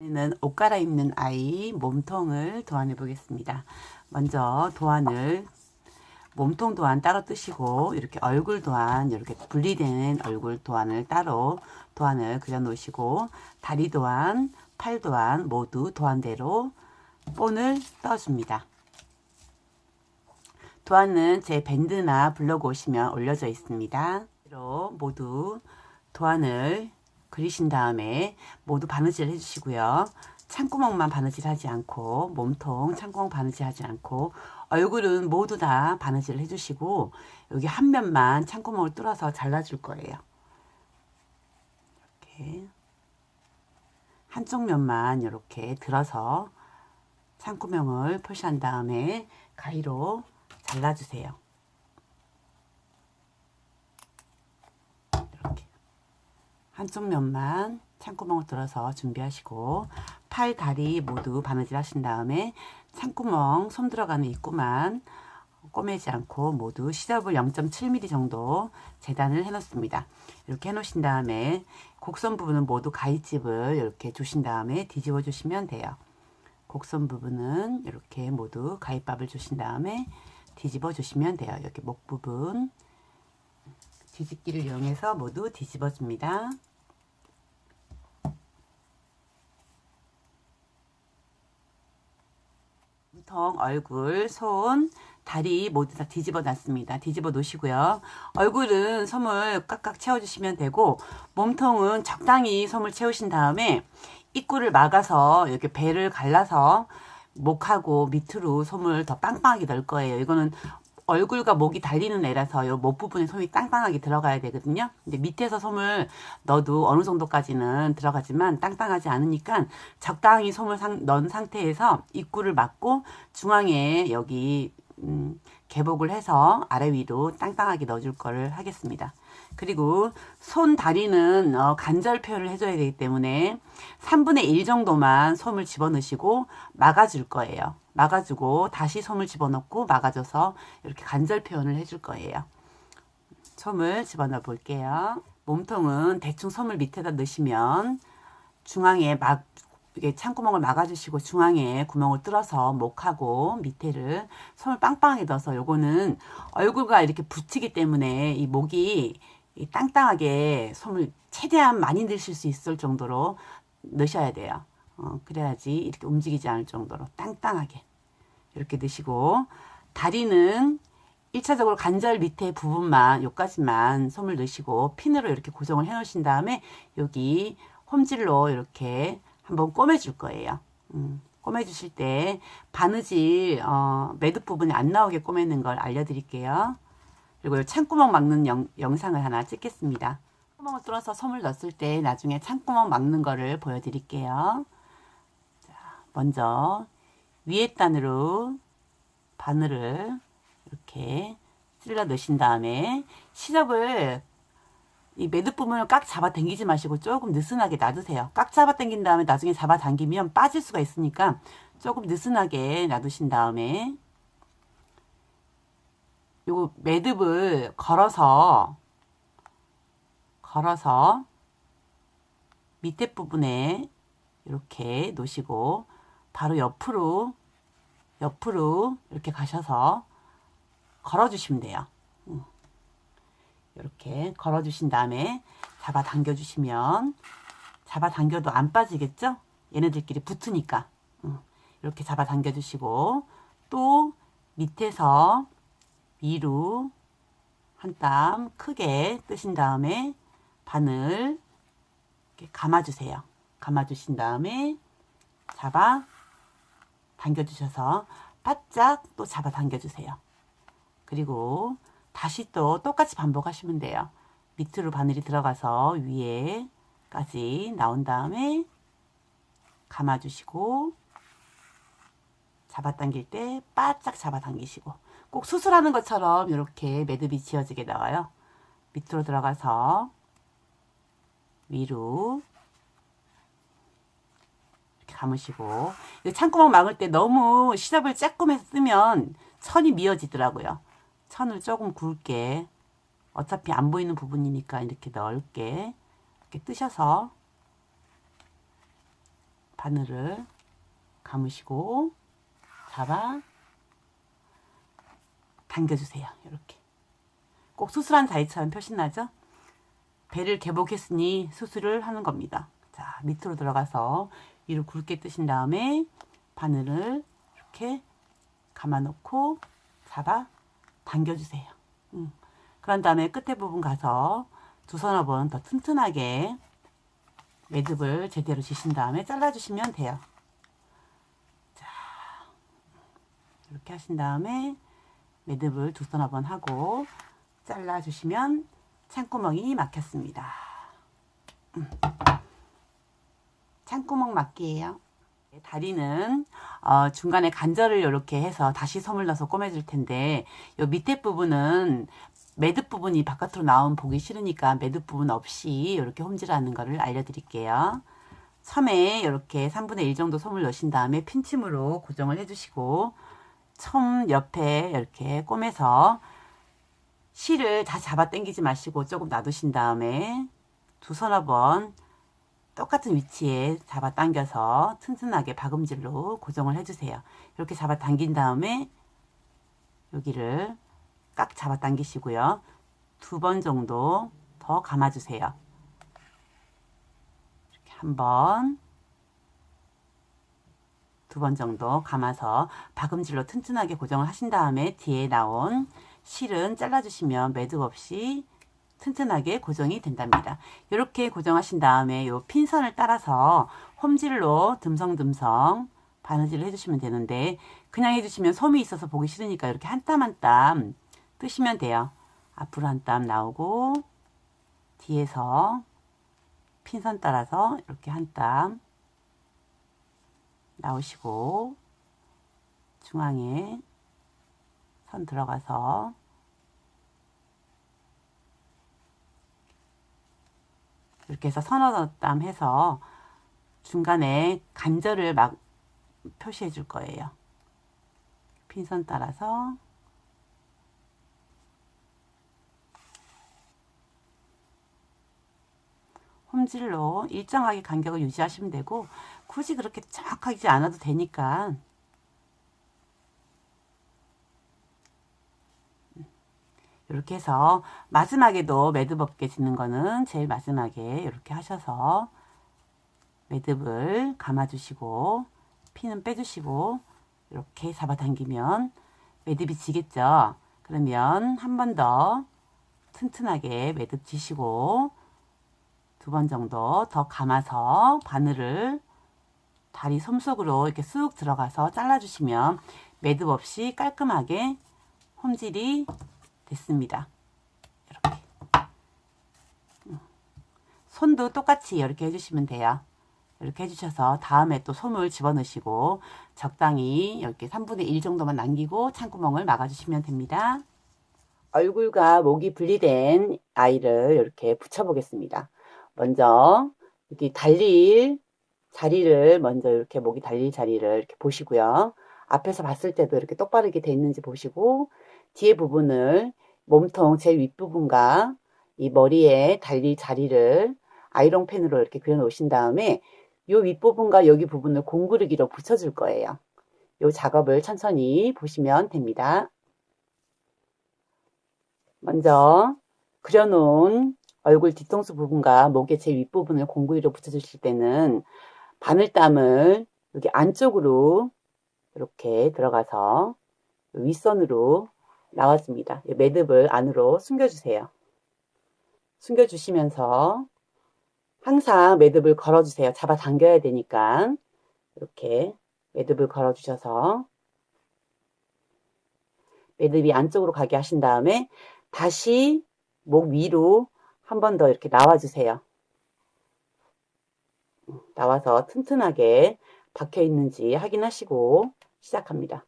는 옷 갈아입는 아이 몸통을 도안해 보겠습니다. 먼저 도안을 몸통 도안 따로 뜨시고 이렇게 얼굴 도안 이렇게 분리되는 얼굴 도안을 따로 도안을 그려 놓으시고 다리 도안, 팔 도안 모두 도안대로 본을 떠줍니다. 도안은 제 밴드나 블로그 오시면 올려져 있습니다. 모두 도안을 그리신 다음에 모두 바느질 해주시고요. 창구멍만 바느질 하지 않고 몸통 창구멍 바느질 하지 않고 얼굴은 모두 다 바느질 해주시고 여기 한 면만 창구멍을 뚫어서 잘라줄 거예요. 이렇게 한쪽 면만 이렇게 들어서 창구멍을 표시한 다음에 가위로 잘라주세요. 한쪽 면만 창구멍을 들어서 준비하시고 팔, 다리 모두 바느질 하신 다음에 창구멍 솜 들어가는 입구만 꼬매지 않고 모두 시접을 0.7mm 정도 재단을 해 놓습니다. 이렇게 해 놓으신 다음에 곡선 부분은 모두 가위집을 이렇게 주신 다음에 뒤집어 주시면 돼요. 곡선 부분은 이렇게 모두 가위밥을 주신 다음에 뒤집어 주시면 돼요. 여기 목 부분 뒤집기를 이용해서 모두 뒤집어 줍니다. 몸통, 얼굴, 손, 다리 모두 다 뒤집어 놨습니다. 뒤집어 놓으시고요. 얼굴은 솜을 깍깍 채워주시면 되고 몸통은 적당히 솜을 채우신 다음에 입구를 막아서 이렇게 배를 갈라서 목하고 밑으로 솜을 더 빵빵하게 넣을 거예요. 이거는 얼굴과 목이 달리는 애라서 이 목 부분에 솜이 땅땅하게 들어가야 되거든요. 근데 밑에서 솜을 넣어도 어느 정도까지는 들어가지만 땅땅하지 않으니까 적당히 솜을 넣은 상태에서 입구를 막고 중앙에 여기 개복을 해서 아래 위로 땅땅하게 넣어줄 거를 하겠습니다. 그리고 손, 다리는 간절 표현을 해줘야 되기 때문에 3분의 1 정도만 솜을 집어넣으시고 막아줄 거예요. 막아주고 다시 솜을 집어넣고 막아줘서 이렇게 간절 표현을 해줄 거예요. 솜을 집어넣어 볼게요. 몸통은 대충 솜을 밑에다 넣으시면 중앙에 이게 창구멍을 막아주시고 중앙에 구멍을 뚫어서 목하고 밑에를 솜을 빵빵하게 넣어서 요거는 얼굴과 이렇게 붙이기 때문에 이 목이 땅땅하게 솜을 최대한 많이 넣으실 수 있을 정도로 넣으셔야 돼요. 그래야지 이렇게 움직이지 않을 정도로 땅땅하게 이렇게 넣으시고 다리는 1차적으로 간절 밑에 부분만 요까지만 솜을 넣으시고 핀으로 이렇게 고정을 해 놓으신 다음에 여기 홈질로 이렇게 한번 꼬매줄 거예요. 꼬매 주실 때 바느질 매듭 부분이 안 나오게 꼬매는 걸 알려드릴게요. 그리고 창구멍 막는 영상을 하나 찍겠습니다. 창구멍을 뚫어서 솜을 넣었을 때 나중에 창구멍 막는 거를 보여드릴게요. 자, 먼저 위에 단으로 바늘을 이렇게 찔러 넣으신 다음에 시접을 이 매듭 부분을 꽉 잡아 당기지 마시고 조금 느슨하게 놔두세요. 꽉 잡아 당긴 다음에 나중에 잡아 당기면 빠질 수가 있으니까 조금 느슨하게 놔두신 다음에 요 매듭을 걸어서 밑에 부분에 이렇게 놓으시고 바로 옆으로 이렇게 가셔서 걸어 주시면 돼요. 이렇게 걸어 주신 다음에 잡아 당겨 주시면 잡아 당겨도 안 빠지겠죠? 얘네들끼리 붙으니까 이렇게 잡아 당겨 주시고 또 밑에서 위로 한 땀 크게 뜨신 다음에 바늘 이렇게 감아 주세요. 감아 주신 다음에 잡아 당겨 주셔서 바짝 또 잡아 당겨 주세요. 그리고 다시 또 똑같이 반복하시면 돼요. 밑으로 바늘이 들어가서 위에까지 나온 다음에 감아주시고 잡아당길 때 바짝 잡아당기시고 꼭 수술하는 것처럼 이렇게 매듭이 지어지게 나와요. 밑으로 들어가서 위로 이렇게 감으시고 창구멍 막을 때 너무 시접을 쬐끔해서 뜨면 천이 미어지더라고요. 천을 조금 굵게 어차피 안 보이는 부분이니까 이렇게 넓게 이렇게 뜨셔서 바늘을 감으시고 잡아 당겨주세요. 이렇게 꼭 수술한 다리처럼 표시나죠? 배를 개복했으니 수술을 하는 겁니다. 자, 밑으로 들어가서 위로 굵게 뜨신 다음에 바늘을 이렇게 감아놓고 잡아 당겨주세요. 그런 다음에 끝에 부분 가서 두 서너 번 더 튼튼하게 매듭을 제대로 지신 다음에 잘라주시면 돼요. 자, 이렇게 하신 다음에 매듭을 두 서너 번 하고 잘라주시면 창구멍이 막혔습니다. 창구멍 막기예요. 다리는 중간에 간절을 이렇게 해서 다시 솜을 넣어서 꼬매줄 텐데 요 밑에 부분은 매듭 부분이 바깥으로 나오면 보기 싫으니까 매듭 부분 없이 이렇게 홈질하는 거를 알려드릴게요. 처음에 이렇게 3분의 1 정도 솜을 넣으신 다음에 핀침으로 고정을 해주시고 솜 옆에 이렇게 꼬매서 실을 다 잡아 당기지 마시고 조금 놔두신 다음에 두 서너 번 똑같은 위치에 잡아 당겨서 튼튼하게 박음질로 고정을 해주세요. 이렇게 잡아 당긴 다음에 여기를 깍 잡아 당기시고요. 두 번 정도 더 감아주세요. 이렇게 한 번, 두 번 정도 감아서 박음질로 튼튼하게 고정을 하신 다음에 뒤에 나온 실은 잘라주시면 매듭 없이 튼튼하게 고정이 된답니다. 이렇게 고정하신 다음에 요 핀선을 따라서 홈질로 듬성듬성 바느질을 해주시면 되는데 그냥 해주시면 솜이 있어서 보기 싫으니까 이렇게 한 땀 한 땀 뜨시면 돼요. 앞으로 한 땀 나오고 뒤에서 핀선 따라서 이렇게 한 땀 나오시고 중앙에 선 들어가서 이렇게 해서 서너 땀 해서 중간에 간절을 막 표시해 줄 거예요. 핀선 따라서 홈질로 일정하게 간격을 유지하시면 되고 굳이 그렇게 정확하지 않아도 되니까 이렇게 해서 마지막에도 매듭 없게 짓는 거는 제일 마지막에 이렇게 하셔서 매듭을 감아주시고 피는 빼주시고 이렇게 잡아당기면 매듭이 지겠죠. 그러면 한 번 더 튼튼하게 매듭 지시고 두 번 정도 더 감아서 바늘을 다리 솜속으로 이렇게 쑥 들어가서 잘라주시면 매듭 없이 깔끔하게 홈질이 됐습니다. 이렇게 손도 똑같이 이렇게 해주시면 돼요. 이렇게 해주셔서 다음에 또 솜을 집어넣으시고 적당히 이렇게 3분의 1 정도만 남기고 창구멍을 막아주시면 됩니다. 얼굴과 목이 분리된 아이를 이렇게 붙여보겠습니다. 먼저 여기 달릴 자리를 먼저 이렇게 목이 달릴 자리를 이렇게 보시고요. 앞에서 봤을 때도 이렇게 똑바르게 돼 있는지 보시고 뒤에 부분을 몸통 제일 윗부분과 이 머리에 달릴 자리를 아이롱펜으로 이렇게 그려 놓으신 다음에 이 윗부분과 여기 부분을 공구르기로 붙여줄 거예요. 이 작업을 천천히 보시면 됩니다. 먼저 그려놓은 얼굴 뒤통수 부분과 목의 제 윗부분을 공구리로 붙여주실 때는 바늘땀을 여기 안쪽으로 이렇게 들어가서 윗선으로 나와줍니다. 매듭을 안으로 숨겨주세요. 숨겨주시면서 항상 매듭을 걸어주세요. 잡아당겨야 되니까 이렇게 매듭을 걸어주셔서 매듭이 안쪽으로 가게 하신 다음에 다시 목 위로 한 번 더 이렇게 나와주세요. 나와서 튼튼하게 박혀 있는지 확인하시고 시작합니다.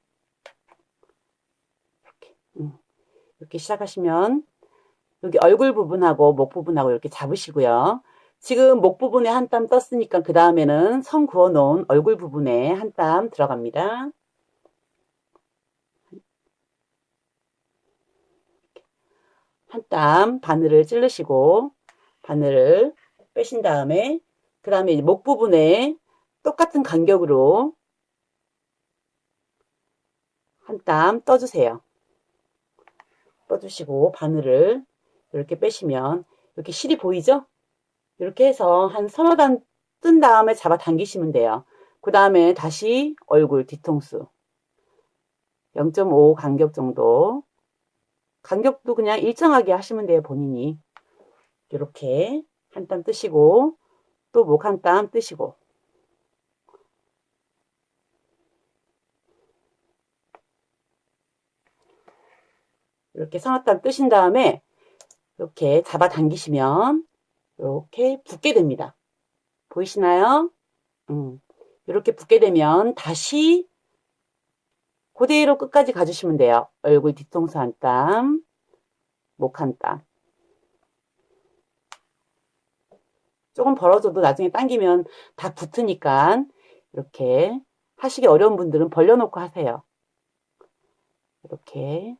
이렇게 시작하시면 여기 얼굴 부분하고 목 부분하고 이렇게 잡으시고요. 지금 목 부분에 한 땀 떴으니까 그 다음에는 선 그어 놓은 얼굴 부분에 한 땀 들어갑니다. 한 땀 바늘을 찌르시고 바늘을 빼신 다음에 그 다음에 목 부분에 똑같은 간격으로 한 땀 떠주세요. 떠주시고 바늘을 이렇게 빼시면 이렇게 실이 보이죠? 이렇게 해서 한 서너 단 뜬 다음에 잡아 당기시면 돼요. 그 다음에 다시 얼굴 뒤통수 0.5 간격 정도, 간격도 그냥 일정하게 하시면 돼요. 본인이 이렇게 한 땀 뜨시고 또 목 한 땀 뜨시고, 이렇게 서너 땀 뜨신 다음에 이렇게 잡아 당기시면 이렇게 붙게 됩니다. 보이시나요? 이렇게 붙게 되면 다시 그대로 끝까지 가주시면 돼요. 얼굴 뒤통수 한 땀, 목 한 땀. 조금 벌어져도 나중에 당기면 다 붙으니까 이렇게 하시기 어려운 분들은 벌려놓고 하세요. 이렇게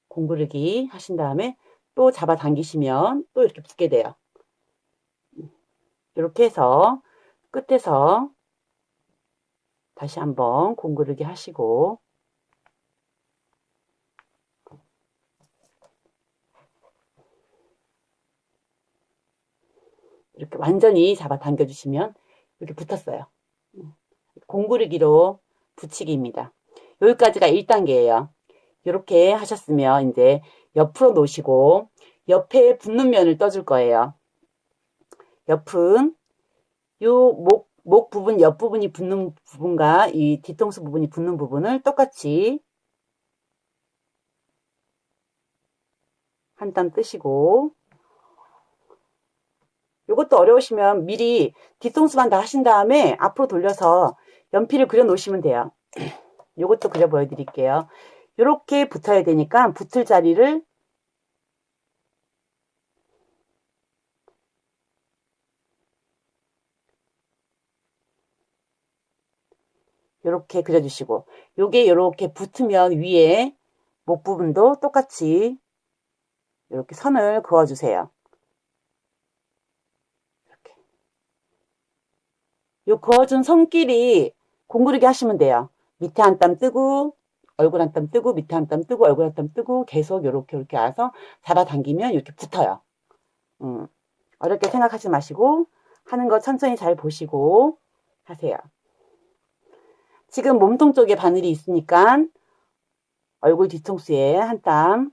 공구르기 하신 다음에 또 잡아 당기시면 또 이렇게 붙게 돼요. 이렇게 해서 끝에서 다시 한번 공구르기 하시고, 이렇게 완전히 잡아 당겨 주시면 이렇게 붙었어요. 공구르기로 붙이기입니다. 여기까지가 1단계예요. 이렇게 하셨으면 이제 옆으로 놓으시고 옆에 붙는 면을 떠줄 거예요. 옆은 요 목 부분, 옆 부분이 붙는 부분과 이 뒤통수 부분이 붙는 부분을 똑같이 한 땀 뜨시고, 이것도 어려우시면 미리 뒤통수만 다 하신 다음에 앞으로 돌려서 연필을 그려 놓으시면 돼요. 이것도 그려 보여드릴게요. 이렇게 붙어야 되니까 붙을 자리를 이렇게 그려주시고, 요게 이렇게 붙으면 위에 목 부분도 똑같이 이렇게 선을 그어주세요. 이렇게. 요 그어준 선끼리 공구르기 하시면 돼요. 밑에 한 땀 뜨고 얼굴 한 땀 뜨고 밑에 한 땀 뜨고 얼굴 한 땀 뜨고 계속 이렇게 와서 잡아당기면 이렇게 붙어요. 어렵게 생각하지 마시고 하는 거 천천히 잘 보시고 하세요. 지금 몸통 쪽에 바늘이 있으니까 얼굴 뒤통수에 한 땀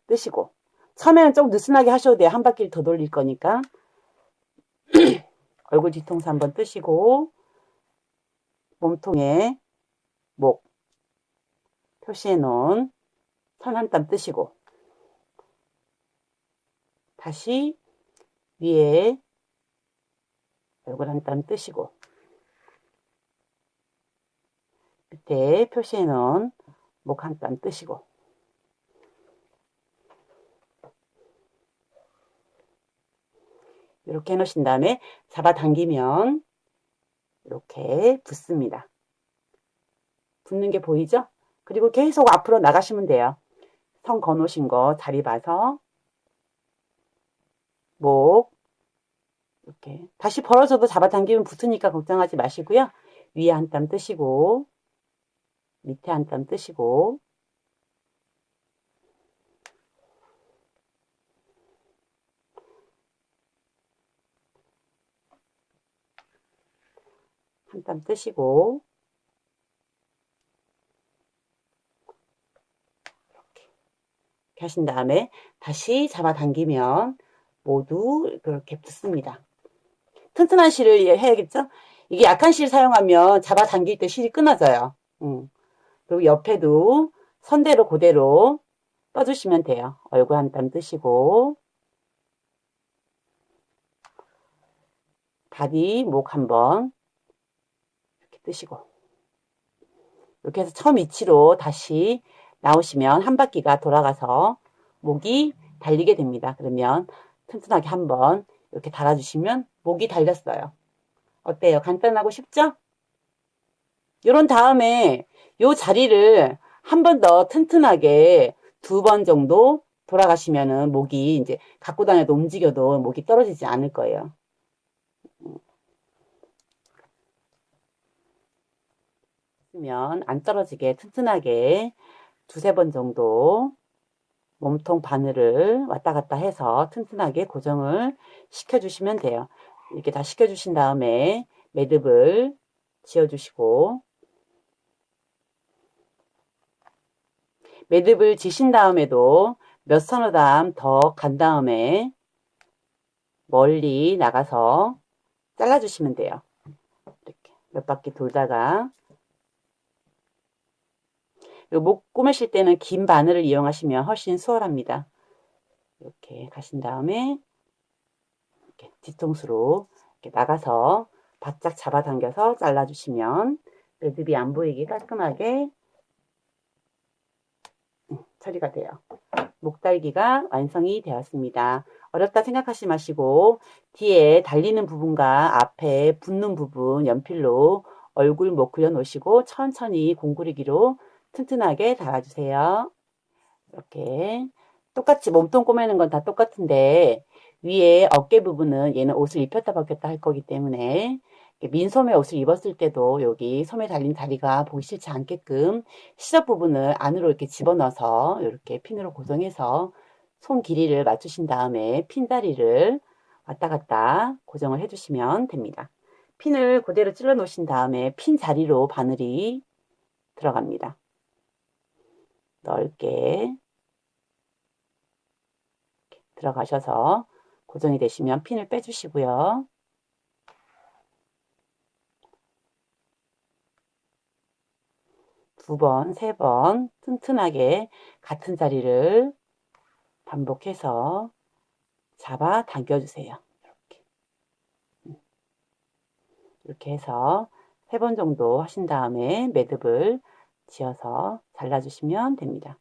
뜨시고, 처음에는 좀 느슨하게 하셔도 돼요. 한 바퀴를 더 돌릴 거니까. 얼굴 뒤통수 한번 뜨시고, 몸통에 목 표시해 놓은 선 한 땀 뜨시고, 다시 위에 얼굴 한 땀 뜨시고, 밑에 표시해 놓은 목 한 땀 뜨시고, 이렇게 해놓으신 다음에 잡아당기면 이렇게 붙습니다. 붙는 게 보이죠? 그리고 계속 앞으로 나가시면 돼요. 선 거놓으신 거 자리 봐서 목 이렇게 다시 벌어져도 잡아당기면 붙으니까 걱정하지 마시고요. 위에 한 땀 뜨시고 밑에 한 땀 뜨시고, 한 땀 뜨시고, 이렇게 하신 다음에 다시 잡아당기면 모두 그렇게 붙습니다. 튼튼한 실을 해야겠죠? 이게 약한 실 사용하면 잡아당길 때 실이 끊어져요. 그리고 옆에도 선대로 그대로 떠주시면 돼요. 얼굴 한 땀 뜨시고, 다리, 목 한번 이렇게 뜨시고, 이렇게 해서 처음 위치로 다시 나오시면 한 바퀴가 돌아가서 목이 달리게 됩니다. 그러면 튼튼하게 한번 이렇게 달아주시면 목이 달렸어요. 어때요? 간단하고 쉽죠? 요런 다음에 요 자리를 한 번 더 튼튼하게 2번 정도 돌아가시면은 목이 이제 갖고 다녀도 움직여도 목이 떨어지지 않을 거예요. 쓰면 안 떨어지게 튼튼하게 두세 번 정도 몸통 바늘을 왔다 갔다 해서 튼튼하게 고정을 시켜주시면 돼요. 이렇게 다 시켜주신 다음에 매듭을 지어주시고, 매듭을 지신 다음에도 몇 서너 담 더 간 다음에 멀리 나가서 잘라주시면 돼요. 이렇게 몇 바퀴 돌다가, 목 꼬매실 때는 긴 바늘을 이용하시면 훨씬 수월합니다. 이렇게 가신 다음에 이렇게 뒤통수로 이렇게 나가서 바짝 잡아당겨서 잘라주시면 매듭이 안 보이게 깔끔하게 처리가 돼요. 목달기가 완성이 되었습니다. 어렵다 생각하지 마시고 뒤에 달리는 부분과 앞에 붙는 부분 연필로 얼굴 목 그려 놓으시고 천천히 공구리기로 튼튼하게 달아주세요. 이렇게 똑같이 몸통 꼬매는 건 다 똑같은데 위에 어깨 부분은 얘는 옷을 입혔다 벗겼다 할 거기 때문에 민소매 옷을 입었을 때도 여기 소매 달린 다리가 보기 싫지 않게끔 시접 부분을 안으로 이렇게 집어넣어서 이렇게 핀으로 고정해서 손 길이를 맞추신 다음에 핀 다리를 왔다 갔다 고정을 해주시면 됩니다. 핀을 그대로 찔러 놓으신 다음에 핀 자리로 바늘이 들어갑니다. 넓게 들어가셔서 고정이 되시면 핀을 빼주시고요. 두 번, 세 번 튼튼하게 같은 자리를 반복해서 잡아 당겨주세요. 이렇게 해서 3번 정도 하신 다음에 매듭을 지어서 잘라주시면 됩니다.